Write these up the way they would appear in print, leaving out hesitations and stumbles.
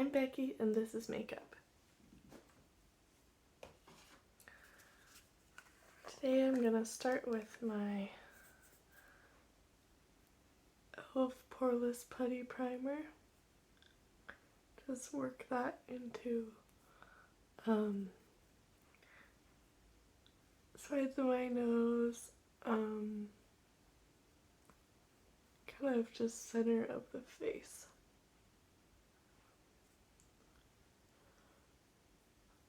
I'm Becky and this is Makeup. Today I'm going to start with my e.l.f. Poreless Putty Primer. Just work that into sides of my nose, kind of just center of the face.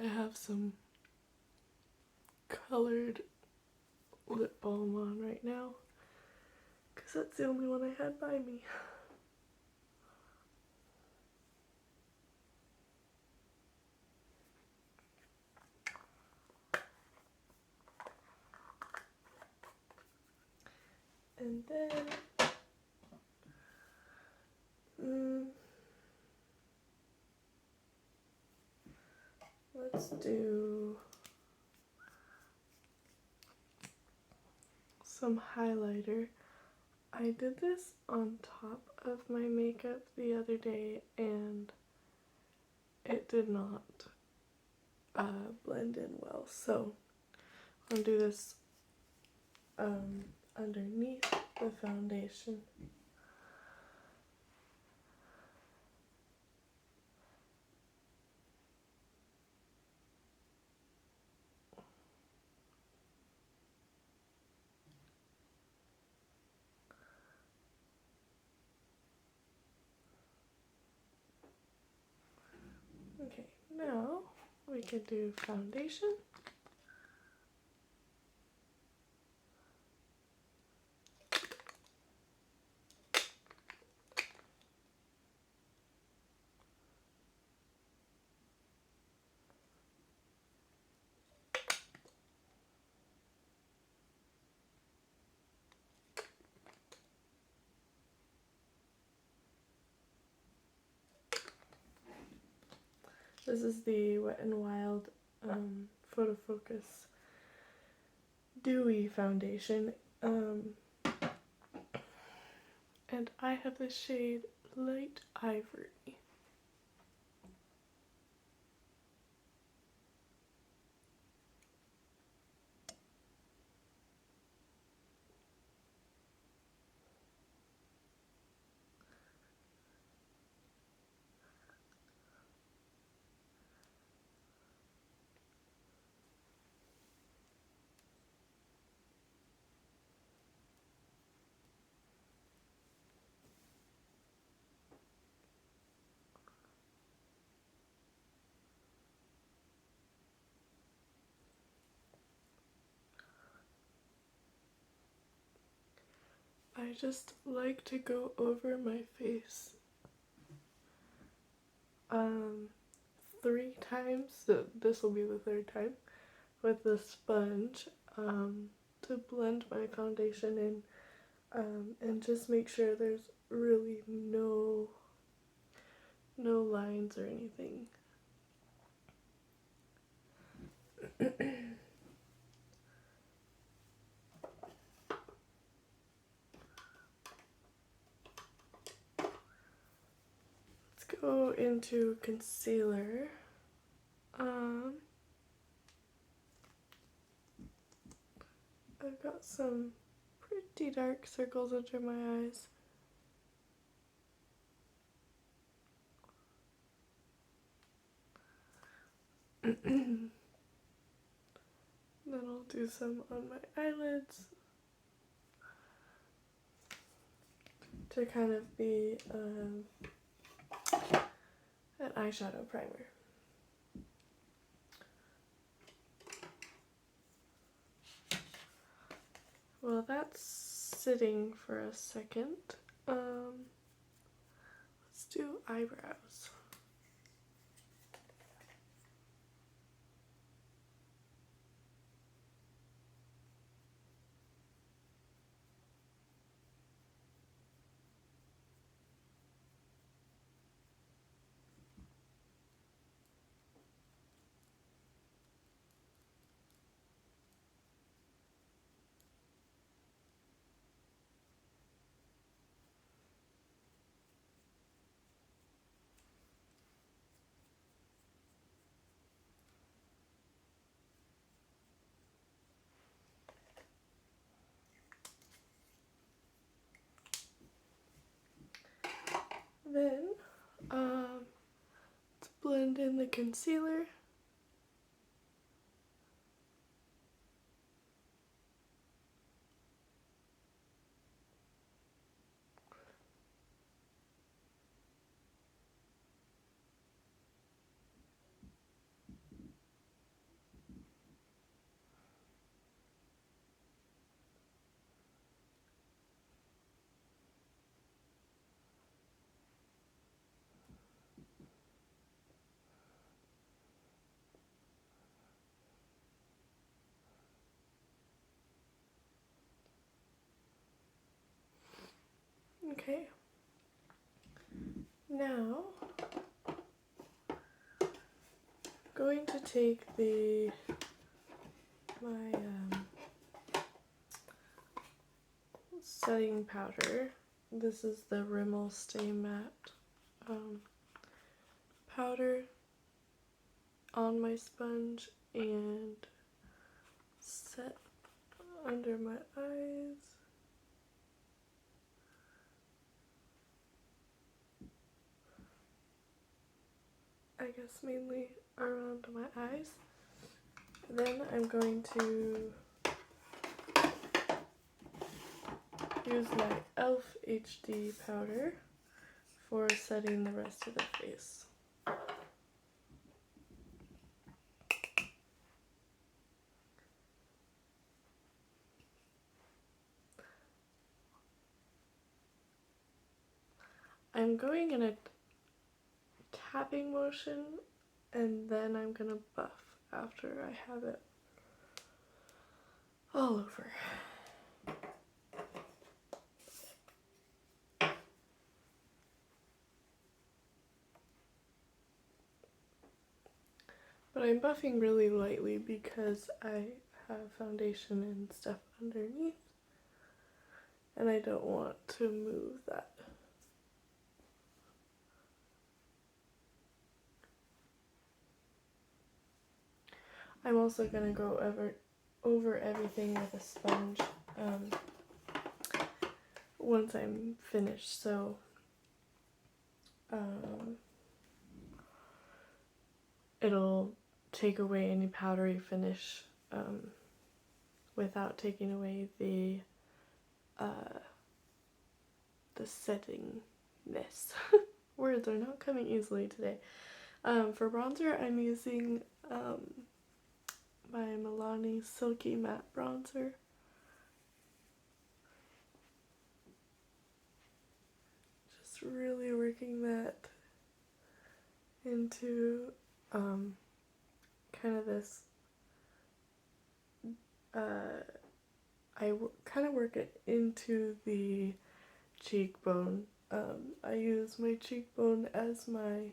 I have some colored lip balm on right now because that's the only one I had by me. And then let's do some highlighter. I did this on top of my makeup the other day and it did not blend in well, so I'm gonna do this underneath the foundation. Okay, now we can do foundation. This is the Wet n Wild Photo Focus Dewy Foundation, and I have the shade Light Ivory. I just like to go over my face 3 times, so this will be the 3rd time, with the sponge to blend my foundation in and just make sure there's really no lines or anything. Let's go into concealer. I've got some pretty dark circles under my eyes. Then I'll do some on my eyelids to kind of be an eyeshadow primer. Well, that's sitting for a second. Let's do eyebrows. Then, let's blend in the concealer. Okay. Now, I'm going to take my setting powder. This is the Rimmel Stay Matte powder on my sponge and set under my eyes. I guess mainly around my eyes. Then I'm going to use my e.l.f. HD powder for setting the rest of the face. I'm going in a tapping motion and then I'm gonna buff after I have it all over. But I'm buffing really lightly because I have foundation and stuff underneath and I don't want to move that. I'm also going to go over everything with a sponge once I'm finished, so it'll take away any powdery finish without taking away the settingness. Words are not coming easily today. For bronzer, I'm using my Milani Silky Matte Bronzer. Just really working that into kind of this, I kind of work it into the cheekbone. I use my cheekbone as my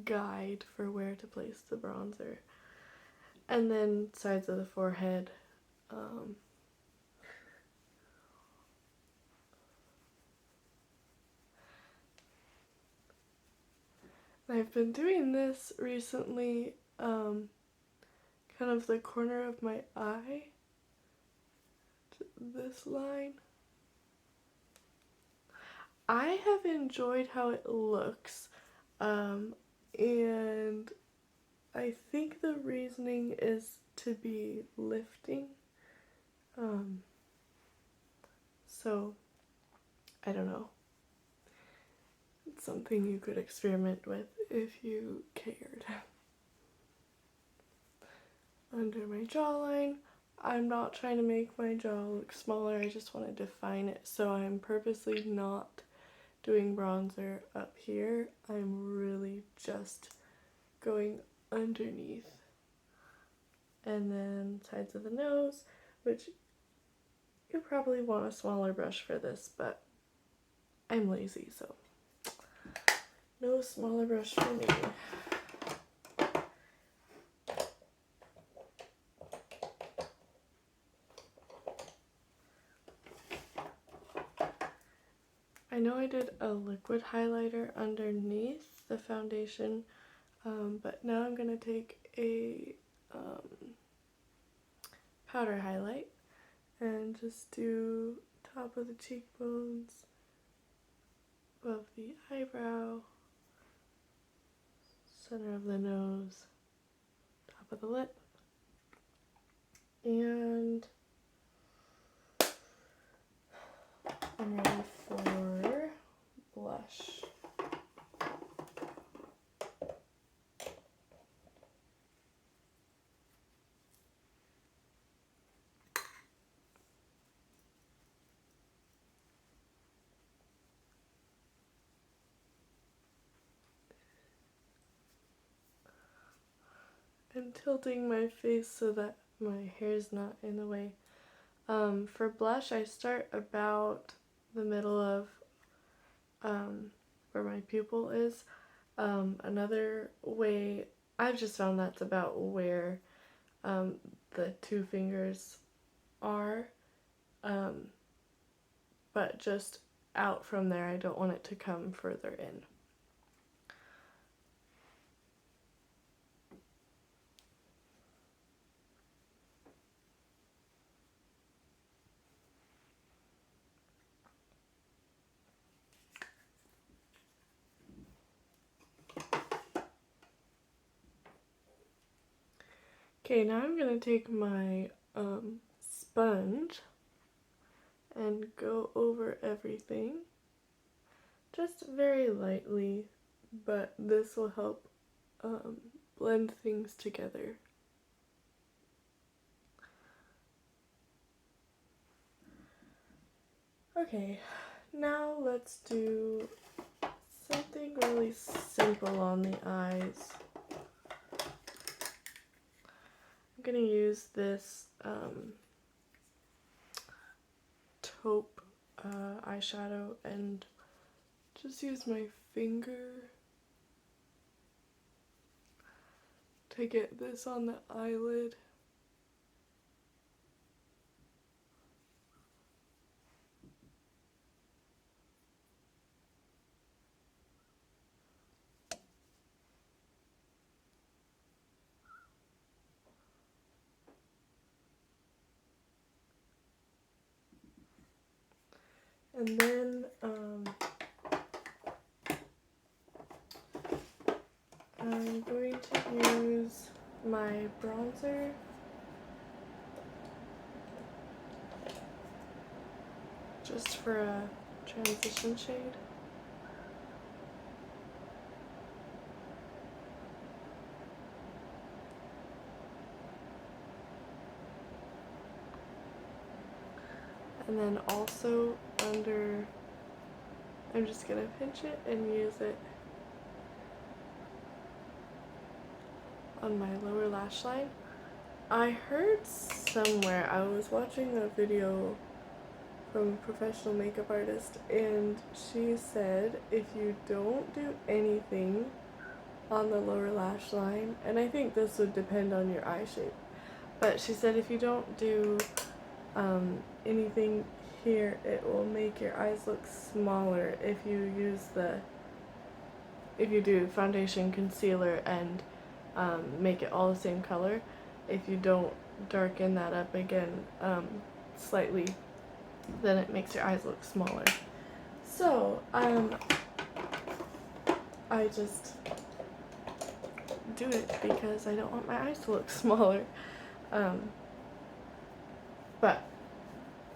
guide for where to place the bronzer, and then sides of the forehead. I've been doing this recently, kind of the corner of my eye, this line. I have enjoyed how it looks, and I think the reasoning is to be lifting, so I don't know. It's something you could experiment with if you cared. Under my jawline, I'm not trying to make my jaw look smaller, I just want to define it, so I'm purposely not doing bronzer up here. I'm really just going underneath. And then sides of the nose, which you probably want a smaller brush for this, but I'm lazy, so no smaller brush for me. I know I did a liquid highlighter underneath the foundation, but now I'm going to take a powder highlight and just do top of the cheekbones above the eyebrow, center of the nose, top of the lip, and I'm ready for blush. I'm tilting my face so that my hair is not in the way. For blush, I start about the middle of where my pupil is. Another way, I've just found that's about where the two fingers are, but just out from there. I don't want it to come further in. Okay, now I'm going to take my sponge and go over everything, just very lightly, but this will help blend things together. Okay, now let's do something really simple on the eyes. I'm going to use this taupe eyeshadow and just use my finger to get this on the eyelid. And then I'm going to use my bronzer just for a transition shade. And then also under, I'm just going to pinch it and use it on my lower lash line. I heard somewhere, I was watching a video from a professional makeup artist, and she said if you don't do anything on the lower lash line, and I think this would depend on your eye shape, but she said if you don't do anything here, it will make your eyes look smaller if you use if you do foundation, concealer, and make it all the same color. If you don't darken that up again slightly, then it makes your eyes look smaller. So I just do it because I don't want my eyes to look smaller. But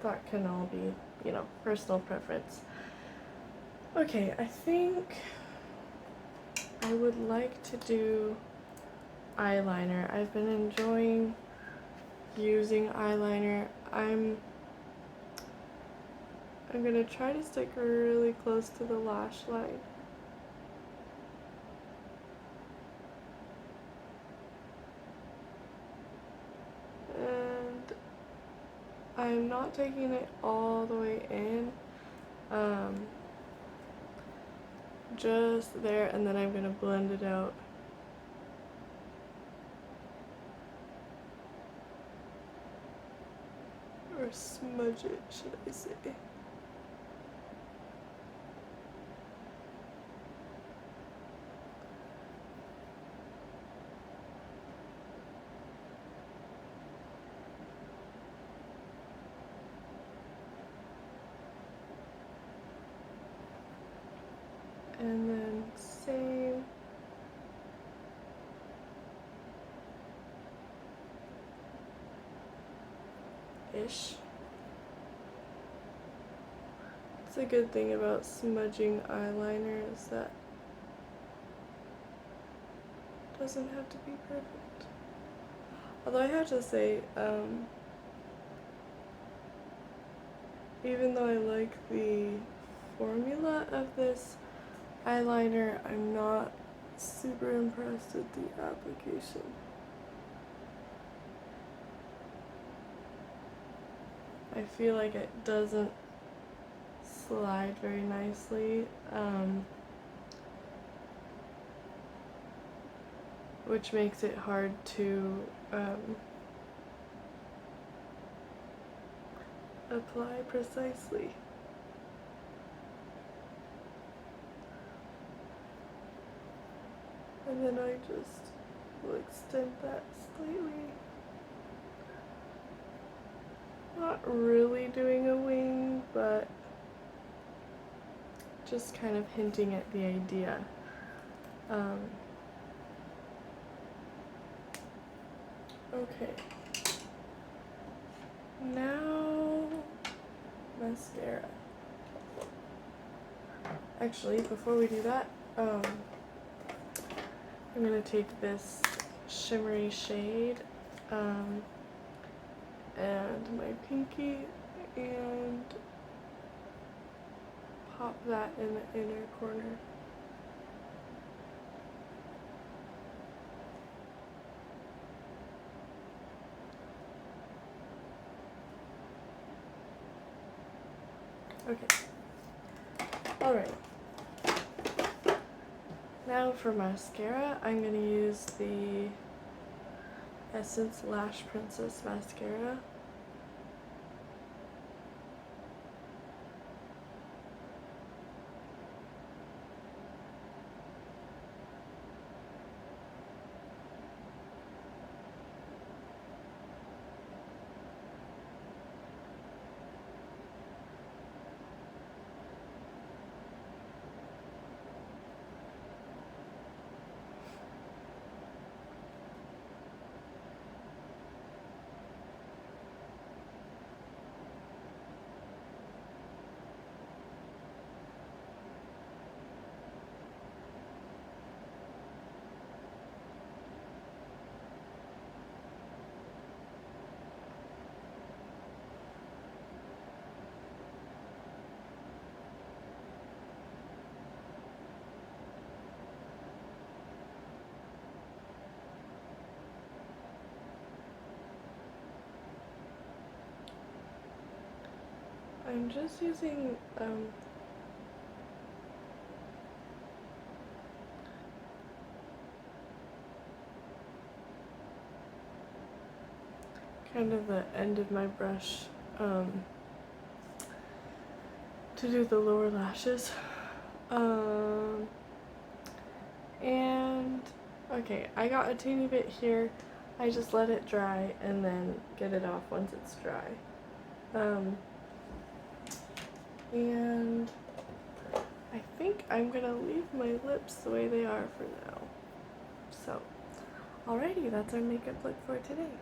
that can all be, you know, personal preference. Okay, I think I would like to do eyeliner. I've been enjoying using eyeliner. I'm gonna try to stick really close to the lash line. And I'm not taking it all the way in. Just there, and then I'm gonna blend it out. Or smudge it, should I say. And then same. Ish. It's a good thing about smudging eyeliner is that it doesn't have to be perfect. Although I have to say, even though I like the formula of this eyeliner, I'm not super impressed with the application. I feel like it doesn't slide very nicely, which makes it hard to apply precisely. And then I just will extend that slightly. Not really doing a wing, but just kind of hinting at the idea. Okay. Now, mascara. Actually, before we do that, I'm gonna take this shimmery shade and my pinky and pop that in the inner corner. Okay. Alright. Now for mascara, I'm going to use the Essence Lash Princess mascara. I'm just using kind of the end of my brush to do the lower lashes. And okay, I got a teeny bit here. I just let it dry and then get it off once it's dry. And I think I'm gonna leave my lips the way they are for now. So, alrighty, that's our makeup look for today.